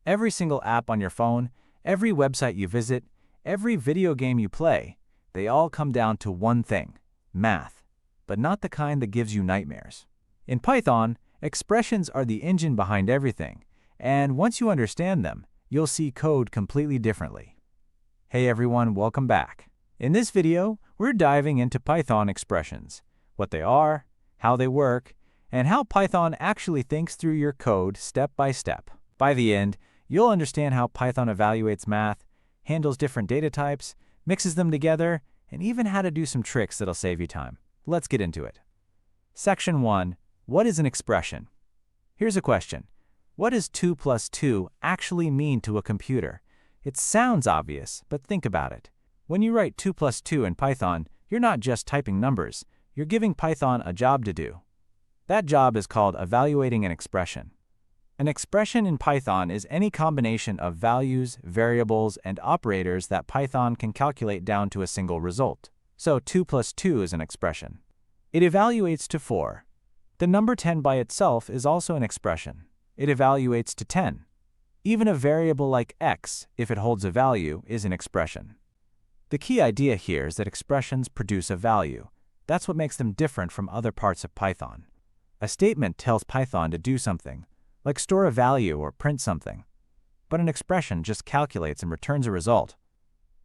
Every single app on your phone, every website you visit, every video game you play, they all come down to one thing: math, but not the kind that gives you nightmares. In Python, expressions are the engine behind everything, and once you understand them, you'll see code completely differently. Hey everyone, welcome back. In this video, we're diving into Python expressions, what they are, how they work, and how Python actually thinks through your code step by step. By the end, you'll understand how Python evaluates math, handles different data types, mixes them together, and even how to do some tricks that'll save you time. Let's get into it. Section 1. What is an expression? Here's a question. What does 2 plus 2 actually mean to a computer? It sounds obvious, but think about it. When you write 2 plus 2 in Python, you're not just typing numbers, you're giving Python a job to do. That job is called evaluating an expression. An expression in Python is any combination of values, variables, and operators that Python can calculate down to a single result. So 2 plus 2 is an expression. It evaluates to 4. The number 10 by itself is also an expression. It evaluates to 10. Even a variable like x, if it holds a value, is an expression. The key idea here is that expressions produce a value. That's what makes them different from other parts of Python. A statement tells Python to do something, like store a value or print something. But an expression just calculates and returns a result.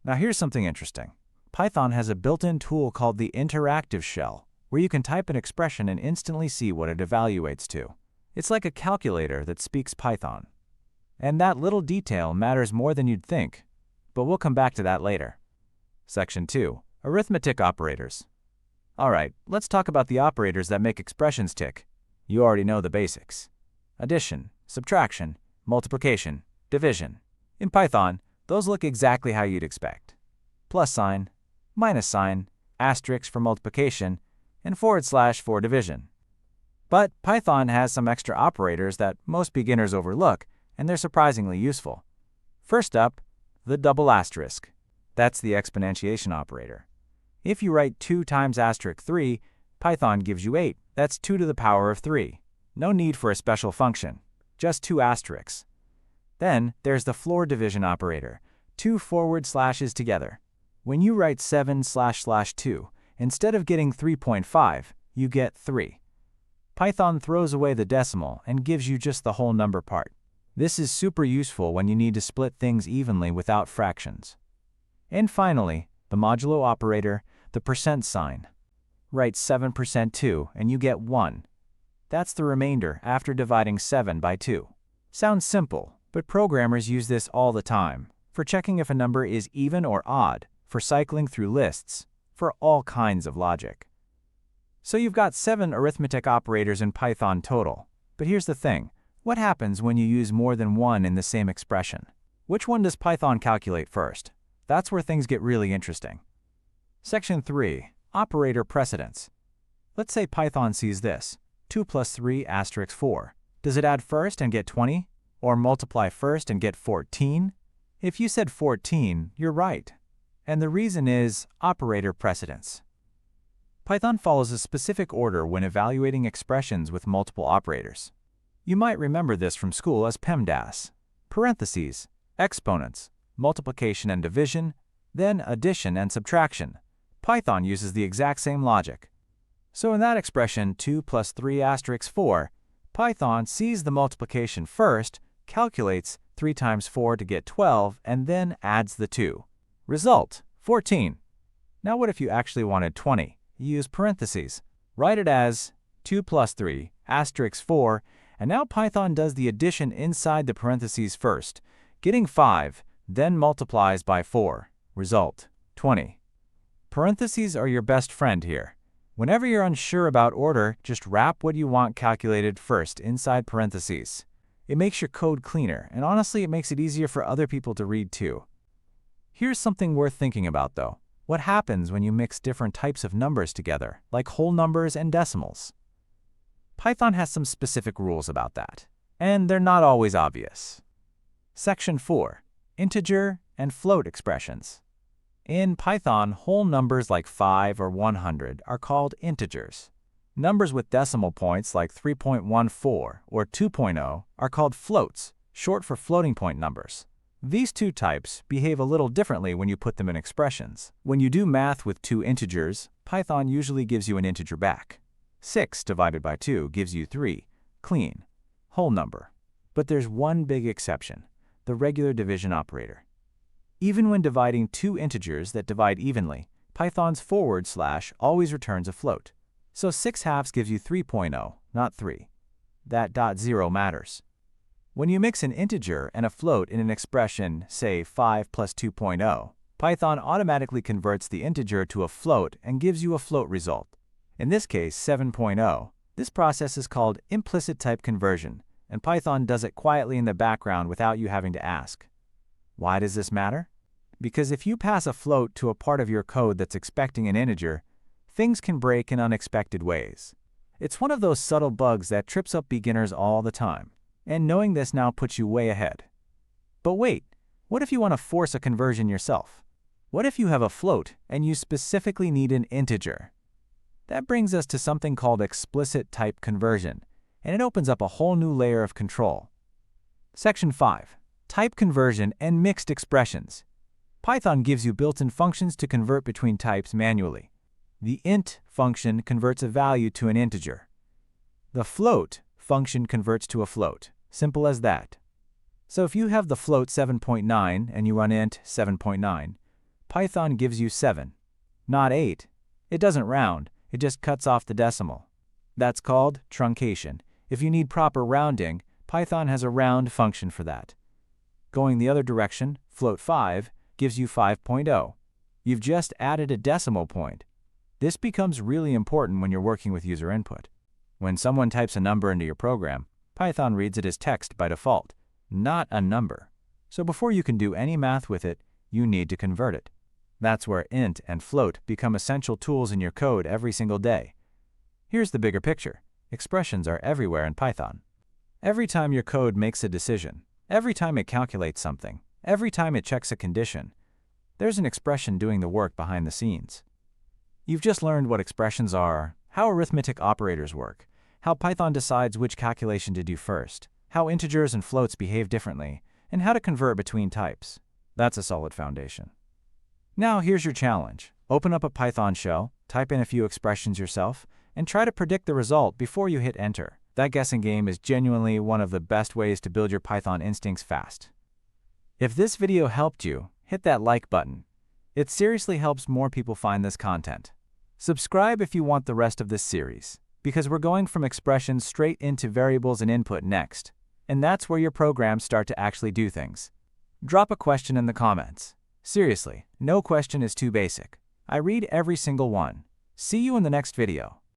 Now here's something interesting. Python has a built-in tool called the interactive shell, where you can type an expression and instantly see what it evaluates to. It's like a calculator that speaks Python. And that little detail matters more than you'd think, but we'll come back to that later. Section 2. Arithmetic operators. Alright, let's talk about the operators that make expressions tick. You already know the basics. Addition, subtraction, multiplication, division. In Python, those look exactly how you'd expect. Plus sign, minus sign, asterisk for multiplication, and / for division. But Python has some extra operators that most beginners overlook, and they're surprisingly useful. First up, the double asterisk. That's the exponentiation operator. If you write 2 times asterisk 3, Python gives you 8. That's 2 to the power of 3. No need for a special function, just 2 asterisks. Then there's the floor division operator, 2 forward slashes together. When you write 7//2, instead of getting 3.5, you get 3. Python throws away the decimal and gives you just the whole number part. This is super useful when you need to split things evenly without fractions. And finally, the modulo operator, the percent sign. Write 7%2 and you get 1. That's the remainder after dividing 7 by 2. Sounds simple, but programmers use this all the time, for checking if a number is even or odd, for cycling through lists, for all kinds of logic. So you've got 7 arithmetic operators in Python total. But here's the thing. What happens when you use more than one in the same expression? Which one does Python calculate first? That's where things get really interesting. Section 3. Operator precedence. Let's say Python sees this, 2 plus 3 asterisk 4. Does it add first and get 20? Or multiply first and get 14? If you said 14, you're right. And the reason is operator precedence. Python follows a specific order when evaluating expressions with multiple operators. You might remember this from school as PEMDAS. Parentheses, exponents, multiplication and division, then addition and subtraction. Python uses the exact same logic. So in that expression 2 plus 3 asterisk 4, Python sees the multiplication first, calculates 3 times 4 to get 12, and then adds the 2. Result, 14. Now what if you actually wanted 20? You use parentheses. Write it as 2 plus 3 asterisk 4, and now Python does the addition inside the parentheses first, getting 5, then multiplies by 4. Result, 20. Parentheses are your best friend here. Whenever you're unsure about order, just wrap what you want calculated first inside parentheses. It makes your code cleaner, and honestly, it makes it easier for other people to read too. Here's something worth thinking about though. What happens when you mix different types of numbers together, like whole numbers and decimals? Python has some specific rules about that, and they're not always obvious. Section 4. Integer and float expressions. In Python, whole numbers like 5 or 100 are called integers. Numbers with decimal points like 3.14 or 2.0 are called floats, short for floating point numbers. These two types behave a little differently when you put them in expressions. When you do math with two integers, Python usually gives you an integer back. 6 divided by 2 gives you 3, clean, whole number. But there's one big exception, the regular division operator. Even when dividing two integers that divide evenly, Python's / always returns a float. So 6/2 gives you 3.0, not 3. That .0 matters. When you mix an integer and a float in an expression, say 5 plus 2.0, Python automatically converts the integer to a float and gives you a float result. In this case, 7.0. This process is called implicit type conversion, and Python does it quietly in the background without you having to ask. Why does this matter? Because if you pass a float to a part of your code that's expecting an integer, things can break in unexpected ways. It's one of those subtle bugs that trips up beginners all the time, and knowing this now puts you way ahead. But wait, what if you want to force a conversion yourself? What if you have a float and you specifically need an integer? That brings us to something called explicit type conversion, and it opens up a whole new layer of control. Section 5. Type conversion and mixed expressions. Python gives you built-in functions to convert between types manually. The int function converts a value to an integer. The float function converts to a float. Simple as that. So if you have the float 7.9 and you run int 7.9, Python gives you 7, not 8. It doesn't round, it just cuts off the decimal. That's called truncation. If you need proper rounding, Python has a round function for that. Going the other direction, float 5 gives you 5.0. You've just added a decimal point. This becomes really important when you're working with user input. When someone types a number into your program, Python reads it as text by default, not a number. So before you can do any math with it, you need to convert it. That's where int and float become essential tools in your code every single day. Here's the bigger picture. Expressions are everywhere in Python. Every time your code makes a decision, every time it calculates something, every time it checks a condition, there's an expression doing the work behind the scenes. You've just learned what expressions are, how arithmetic operators work, how Python decides which calculation to do first, how integers and floats behave differently, and how to convert between types. That's a solid foundation. Now here's your challenge. Open up a Python shell, type in a few expressions yourself, and try to predict the result before you hit enter. That guessing game is genuinely one of the best ways to build your Python instincts fast. If this video helped you, hit that like button. It seriously helps more people find this content. Subscribe if you want the rest of this series, because we're going from expressions straight into variables and input next, and that's where your programs start to actually do things. Drop a question in the comments. Seriously, no question is too basic. I read every single one. See you in the next video.